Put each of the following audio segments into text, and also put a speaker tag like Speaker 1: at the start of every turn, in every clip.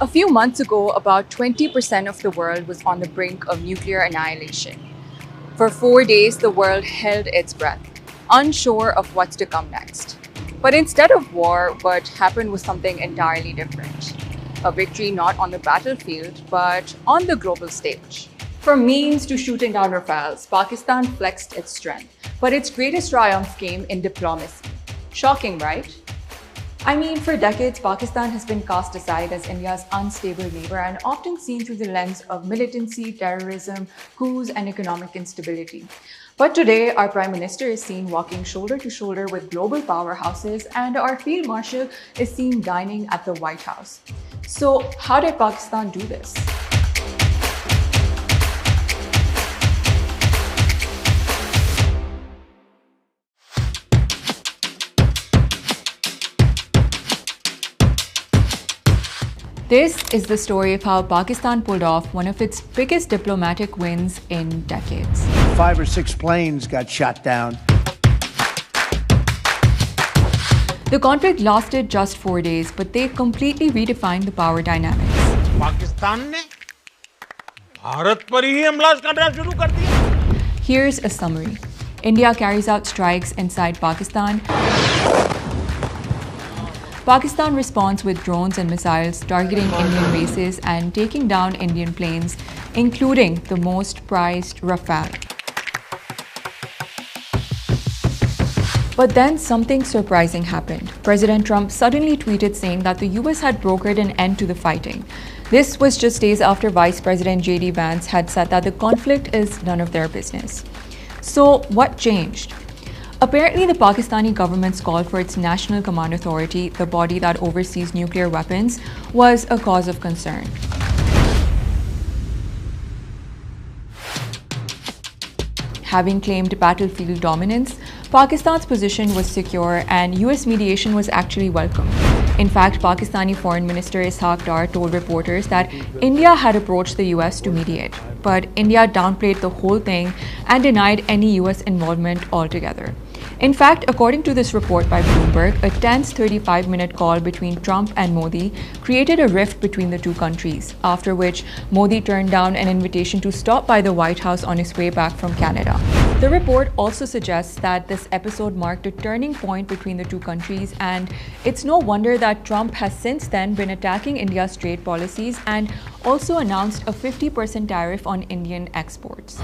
Speaker 1: A few months ago, about 20% of the world was on the brink of nuclear annihilation. For 4 days, the world held its breath, unsure of what's to come next. But instead of war, what happened was something entirely different. A victory not on the battlefield, but on the global stage. From memes to shooting down Rafales, Pakistan flexed its strength. But its greatest triumph came in diplomacy. Shocking, right? I mean, for decades, Pakistan has been cast aside as India's unstable neighbor and often seen through the lens of militancy, terrorism, coups, and economic instability. But today, our Prime Minister is seen walking shoulder to shoulder with global powerhouses, and our Field Marshal is seen dining at the White House. So, how did Pakistan do this? This is the story of how Pakistan pulled off one of its biggest diplomatic wins in decades.
Speaker 2: 5 or 6 planes got shot down.
Speaker 1: The conflict lasted just 4 days, but they completely redefined the power dynamics.
Speaker 3: Pakistan ने भारत पर ही हमला करना शुरू कर दिया.
Speaker 1: Here's a summary. India carries out strikes inside Pakistan. Pakistan responds with drones and missiles targeting Indian bases and taking down Indian planes, including the most prized Rafale. But then something surprising happened. President Trump suddenly tweeted saying that the US had brokered an end to the fighting. This was just days after Vice President J.D. Vance had said that the conflict is none of their business. So what changed? Apparently, the Pakistani government's call for its National Command Authority, the body that oversees nuclear weapons, was a cause of concern. Having claimed battlefield dominance, Pakistan's position was secure and US mediation was actually welcome. In fact, Pakistani Foreign Minister Ishaq Dar told reporters that India had approached the US to mediate, but India downplayed the whole thing and denied any US involvement altogether. In fact, according to this report by Bloomberg, a tense 35-minute call between Trump and Modi created a rift between the two countries, after which Modi turned down an invitation to stop by the White House on his way back from Canada. The report also suggests that this episode marked a turning point between the two countries, and it's no wonder that Trump has since then been attacking India's trade policies and also announced a 50% tariff on Indian exports.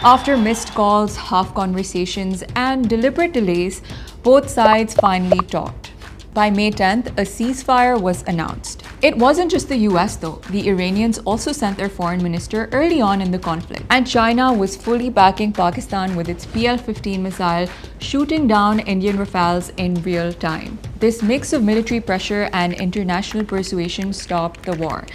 Speaker 1: After missed calls, half conversations, and deliberate delays, both sides finally talked. By May 10th, a ceasefire was announced. It wasn't just the US though. The Iranians also sent their foreign minister early on in the conflict. And China was fully backing Pakistan with its PL-15 missile, shooting down Indian Rafales in real time. This mix of military pressure and international persuasion stopped the war.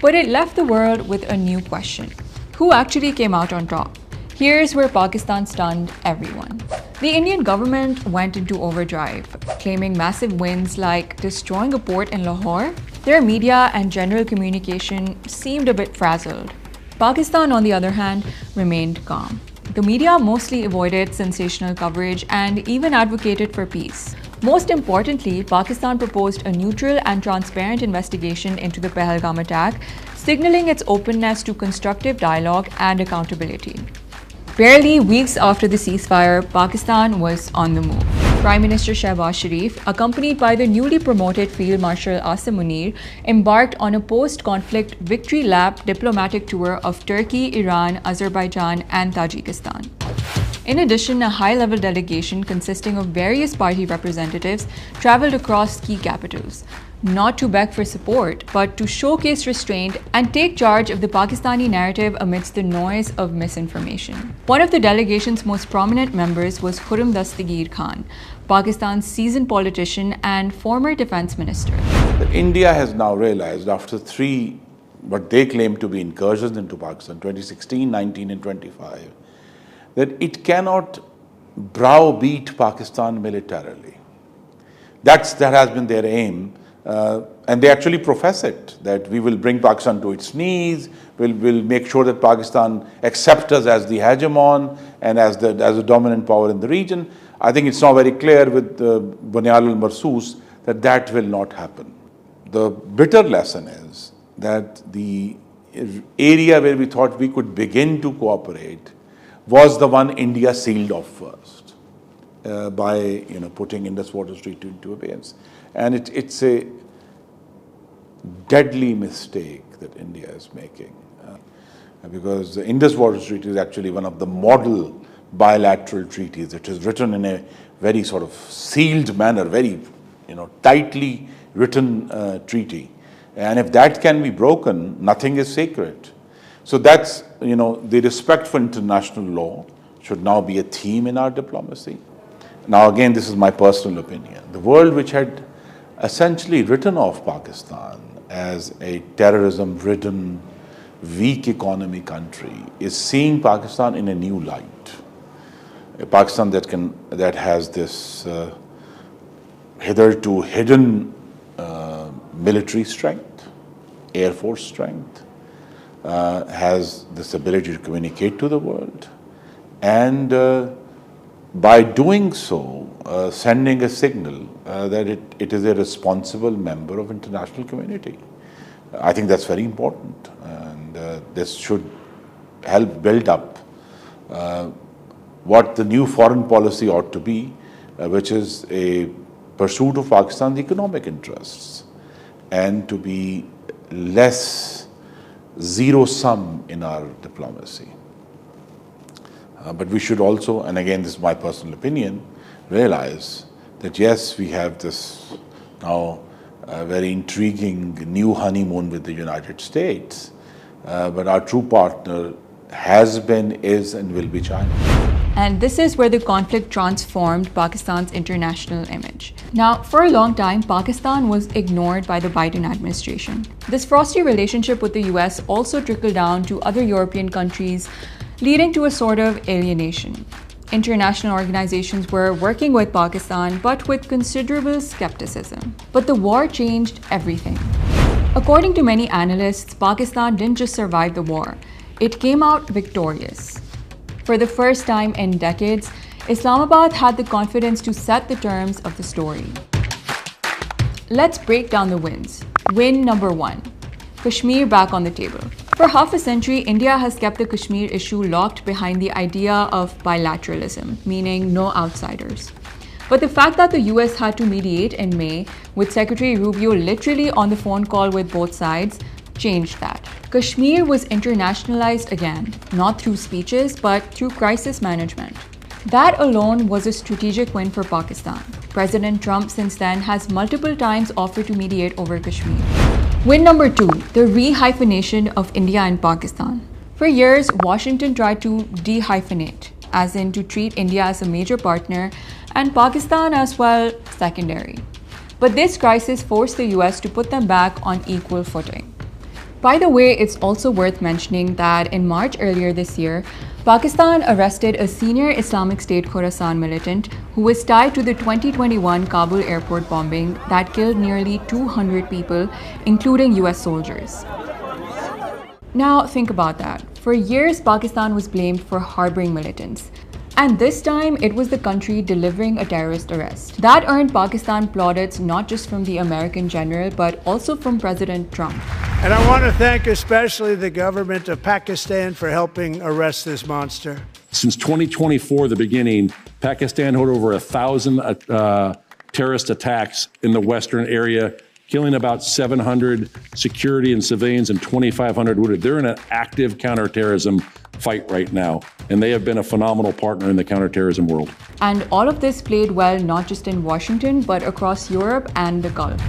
Speaker 1: But it left the world with a new question. Who actually came out on top? Here's where Pakistan stunned everyone. The Indian government went into overdrive, claiming massive wins like destroying a port in Lahore. Their media and general communication seemed a bit frazzled. Pakistan, on the other hand, remained calm. The media mostly avoided sensational coverage and even advocated for peace. Most importantly, Pakistan proposed a neutral and transparent investigation into the Pahalgam attack, signaling its openness to constructive dialogue and accountability. Barely weeks after the ceasefire, Pakistan was on the move. Prime Minister Shehbaz Sharif, accompanied by the newly promoted Field Marshal Ayesha Mir, embarked on a post-conflict victory lap diplomatic tour of Turkey, Iran, Azerbaijan, and Tajikistan. In addition, a high-level delegation consisting of various party representatives traveled across key capitals, not to beg for support, but to showcase restraint and take charge of the Pakistani narrative amidst the noise of misinformation. One of the delegation's most prominent members was Khurram Dastagir Khan, Pakistan's seasoned politician and former defense minister.
Speaker 4: India has now realized after 3 what they claim to be incursions into Pakistan, 2016, 19 and 25, that it cannot browbeat Pakistan militarily. That has been their aim. And they actually profess it, that we will bring Pakistan to its knees, we'll make sure that Pakistan accepts us as the hegemon and as the dominant power in the region. I think it's now very clear with Bunyal al-Marsus that that will not happen. The bitter lesson is that the area where we thought we could begin to cooperate was the one India sealed off first by putting Indus Water Treaty into abeyance. And it's a deadly mistake that India is making because the Indus Water Treaty is actually one of the model bilateral treaties. It is written in a very sort of sealed manner, very tightly written treaty. And if that can be broken, nothing is sacred. So that's, the respect for international law should now be a theme in our diplomacy. Now, again, this is my personal opinion. The world, which had essentially written off Pakistan as a terrorism-ridden, weak economy country, is seeing Pakistan in a new light. A Pakistan that has this hitherto hidden military strength, air force strength, has this ability to communicate to the world, and by doing so, sending a signal that it is a responsible member of international community. I think that's very important, and this should help build up what the new foreign policy ought to be, which is a pursuit of Pakistan's economic interests and to be less zero-sum in our diplomacy. But we should also, and again this is my personal opinion, realize that yes, we have this now very intriguing new honeymoon with the United States, but our true partner has been, is, and will be China.
Speaker 1: And this is where the conflict transformed Pakistan's international image. Now, for a long time, Pakistan was ignored by the Biden administration. This frosty relationship with the US also trickled down to other European countries, leading to a sort of alienation. International organizations were working with Pakistan, but with considerable skepticism. But the war changed everything. According to many analysts, Pakistan didn't just survive the war, it came out victorious. For the first time in decades, Islamabad had the confidence to set the terms of the story. Let's break down the wins. Win number 1. Kashmir back on the table. For half a century, India has kept the Kashmir issue locked behind the idea of bilateralism, meaning no outsiders. But the fact that the US had to mediate in May, with Secretary Rubio literally on the phone call with both sides, changed that. Kashmir was internationalized again, not through speeches, but through crisis management. That alone was a strategic win for Pakistan. President Trump since then has multiple times offered to mediate over Kashmir. Win number 2, the re-hyphenation of India and Pakistan. For years, Washington tried to de-hyphenate, as in to treat India as a major partner and Pakistan as, well, secondary. But this crisis forced the US to put them back on equal footing. By the way, it's also worth mentioning that in March earlier this year, Pakistan arrested a senior Islamic State Khorasan militant who was tied to the 2021 Kabul airport bombing that killed nearly 200 people, including US soldiers. Now think about that. For years, Pakistan was blamed for harboring militants. And this time, it was the country delivering a terrorist arrest. That earned Pakistan plaudits not just from the American general, but also from President Trump.
Speaker 2: And I want to thank especially the government of Pakistan for helping arrest this monster.
Speaker 5: Since 2024, the beginning, Pakistan had over 1,000 terrorist attacks in the western area, killing about 700 security and civilians and 2,500 wounded. They're in an active counterterrorism fight right now, and they have been a phenomenal partner in the counterterrorism world.
Speaker 1: And all of this played well not just in Washington, but across Europe and the Gulf.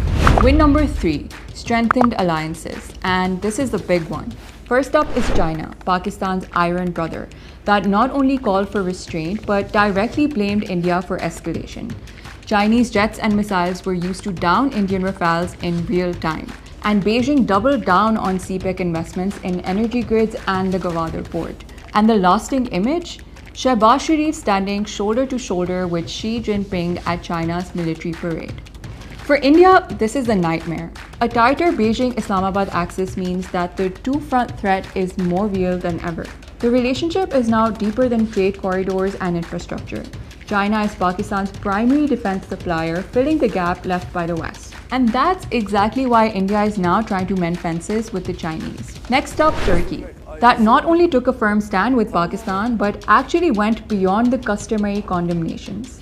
Speaker 1: Win number 3, strengthened alliances. And this is the big one. First up is China, Pakistan's iron brother, that not only called for restraint, but directly blamed India for escalation. Chinese jets and missiles were used to down Indian Rafales in real time. And Beijing doubled down on CPEC investments in energy grids and the Gwadar port. And the lasting image? Shehbaz Sharif standing shoulder to shoulder with Xi Jinping at China's military parade. For India, this is a nightmare. A tighter Beijing-Islamabad axis means that the two-front threat is more real than ever. The relationship is now deeper than trade corridors and infrastructure. China is Pakistan's primary defense supplier, filling the gap left by the West. And that's exactly why India is now trying to mend fences with the Chinese. Next up, Turkey. That not only took a firm stand with Pakistan, but actually went beyond the customary condemnations.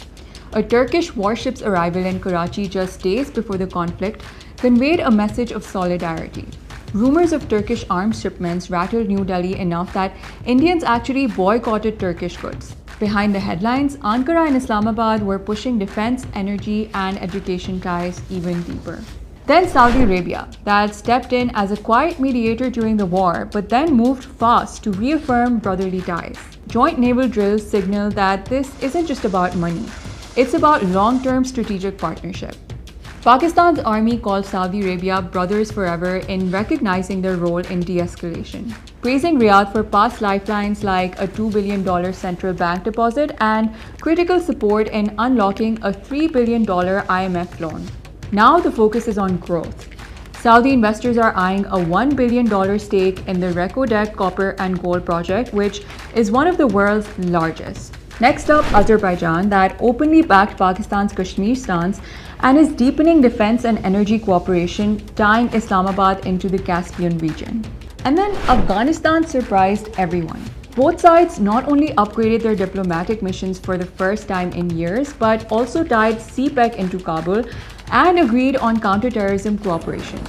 Speaker 1: A Turkish warship's arrival in Karachi just days before the conflict conveyed a message of solidarity. Rumors of Turkish arms shipments rattled New Delhi enough that Indians actually boycotted Turkish goods. Behind the headlines, Ankara and Islamabad were pushing defense, energy, and education ties even deeper. Then Saudi Arabia, that stepped in as a quiet mediator during the war, but then moved fast to reaffirm brotherly ties. Joint naval drills signal that this isn't just about money, it's about long-term strategic partnership. Pakistan's army called Saudi Arabia brothers forever in recognizing their role in de-escalation, praising Riyadh for past lifelines like a $2 billion central bank deposit and critical support in unlocking a $3 billion IMF loan. Now the focus is on growth. Saudi investors are eyeing a $1 billion stake in the Reko Diq copper and gold project, which is one of the world's largest. Next up, Azerbaijan, that openly backed Pakistan's Kashmir stance and is deepening defense and energy cooperation, tying Islamabad into the Caspian region. And then Afghanistan surprised everyone. Both sides not only upgraded their diplomatic missions for the first time in years, but also tied CPEC into Kabul and agreed on counterterrorism cooperation.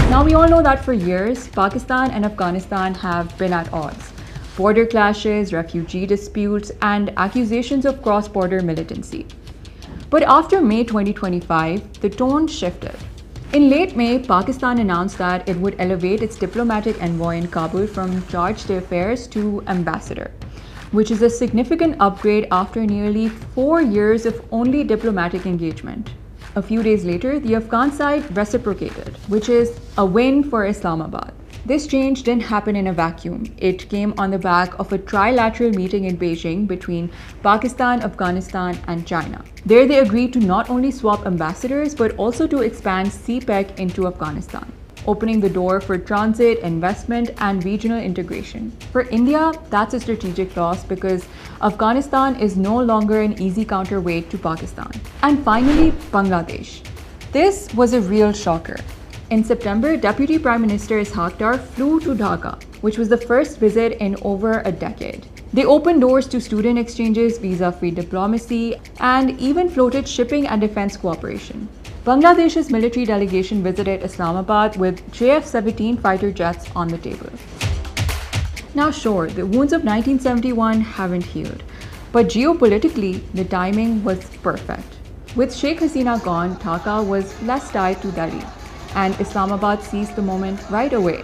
Speaker 1: Now we all know that for years, Pakistan and Afghanistan have been at odds. Border clashes, refugee disputes, and accusations of cross-border militancy. But after May 2025, the tone shifted. In late May, Pakistan announced that it would elevate its diplomatic envoy in Kabul from charge d'affaires to ambassador, which is a significant upgrade after nearly 4 years of only diplomatic engagement. A few days later, the Afghan side reciprocated, which is a win for Islamabad. This change didn't happen in a vacuum. It came on the back of a trilateral meeting in Beijing between Pakistan, Afghanistan, and China. There they agreed to not only swap ambassadors, but also to expand CPEC into Afghanistan, opening the door for transit, investment, and regional integration. For India, that's a strategic loss because Afghanistan is no longer an easy counterweight to Pakistan. And finally, Bangladesh. This was a real shocker. In September, Deputy Prime Minister Ishaq Dar flew to Dhaka, which was the first visit in over a decade. They opened doors to student exchanges, visa-free diplomacy, and even floated shipping and defense cooperation. Bangladesh's military delegation visited Islamabad with JF-17 fighter jets on the table. Now sure, the wounds of 1971 haven't healed, but geopolitically, the timing was perfect. With Sheikh Hasina gone, Dhaka was less tied to Delhi, and Islamabad seized the moment right away.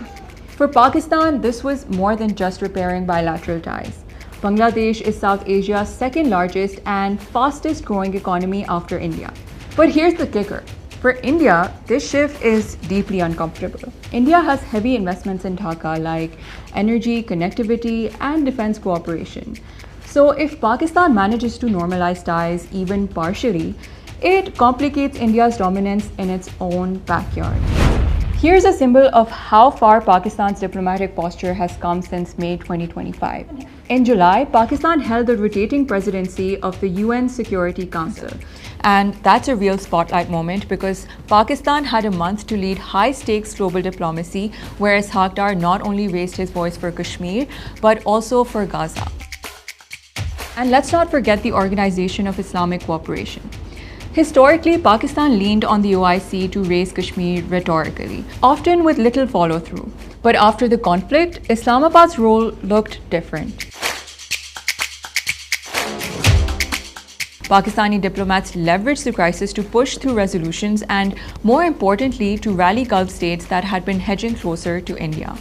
Speaker 1: For Pakistan, this was more than just repairing bilateral ties. Bangladesh is South Asia's second largest and fastest growing economy after India. But here's the kicker. For India, this shift is deeply uncomfortable. India has heavy investments in Dhaka like energy, connectivity, and defense cooperation. So if Pakistan manages to normalize ties even partially, it complicates India's dominance in its own backyard. Here's a symbol of how far Pakistan's diplomatic posture has come since May 2025. In July, Pakistan held the rotating presidency of the UN Security Council. And that's a real spotlight moment because Pakistan had a month to lead high-stakes global diplomacy, whereas Ishaq Dar not only raised his voice for Kashmir, but also for Gaza. And let's not forget the Organization of Islamic Cooperation. Historically, Pakistan leaned on the OIC to raise Kashmir rhetorically, often with little follow-through. But after the conflict, Islamabad's role looked different. Pakistani diplomats leveraged the crisis to push through resolutions and, more importantly, to rally Gulf states that had been hedging closer to India.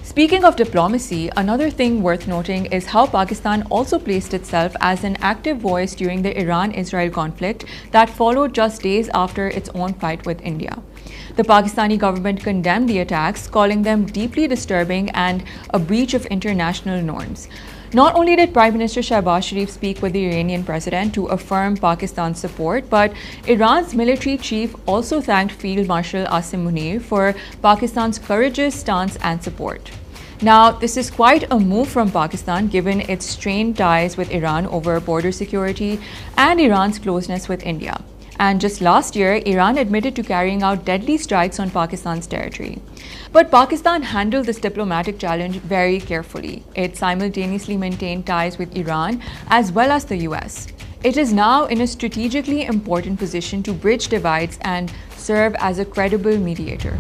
Speaker 1: Speaking of diplomacy, another thing worth noting is how Pakistan also placed itself as an active voice during the Iran-Israel conflict that followed just days after its own fight with India. The Pakistani government condemned the attacks, calling them deeply disturbing and a breach of international norms. Not only did Prime Minister Shehbaz Sharif speak with the Iranian president to affirm Pakistan's support, but Iran's military chief also thanked Field Marshal Asim Munir for Pakistan's courageous stance and support. Now, this is quite a move from Pakistan given its strained ties with Iran over border security and Iran's closeness with India. And just last year, Iran admitted to carrying out deadly strikes on Pakistan's territory. But Pakistan handled this diplomatic challenge very carefully. It simultaneously maintained ties with Iran as well as the US. It is now in a strategically important position to bridge divides and serve as a credible mediator.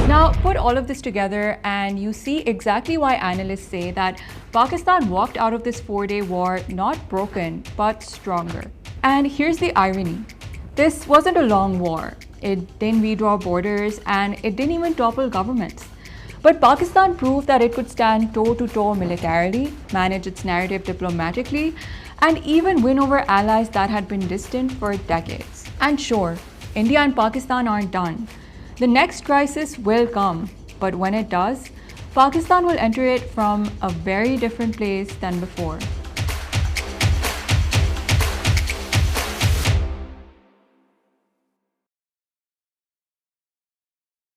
Speaker 1: Now, put all of this together and you see exactly why analysts say that Pakistan walked out of this 4-day war not broken, but stronger. And here's the irony. This wasn't a long war. It didn't redraw borders and it didn't even topple governments. But Pakistan proved that it could stand toe-to-toe militarily, manage its narrative diplomatically, and even win over allies that had been distant for decades. And sure, India and Pakistan aren't done. The next crisis will come, but when it does, Pakistan will enter it from a very different place than before.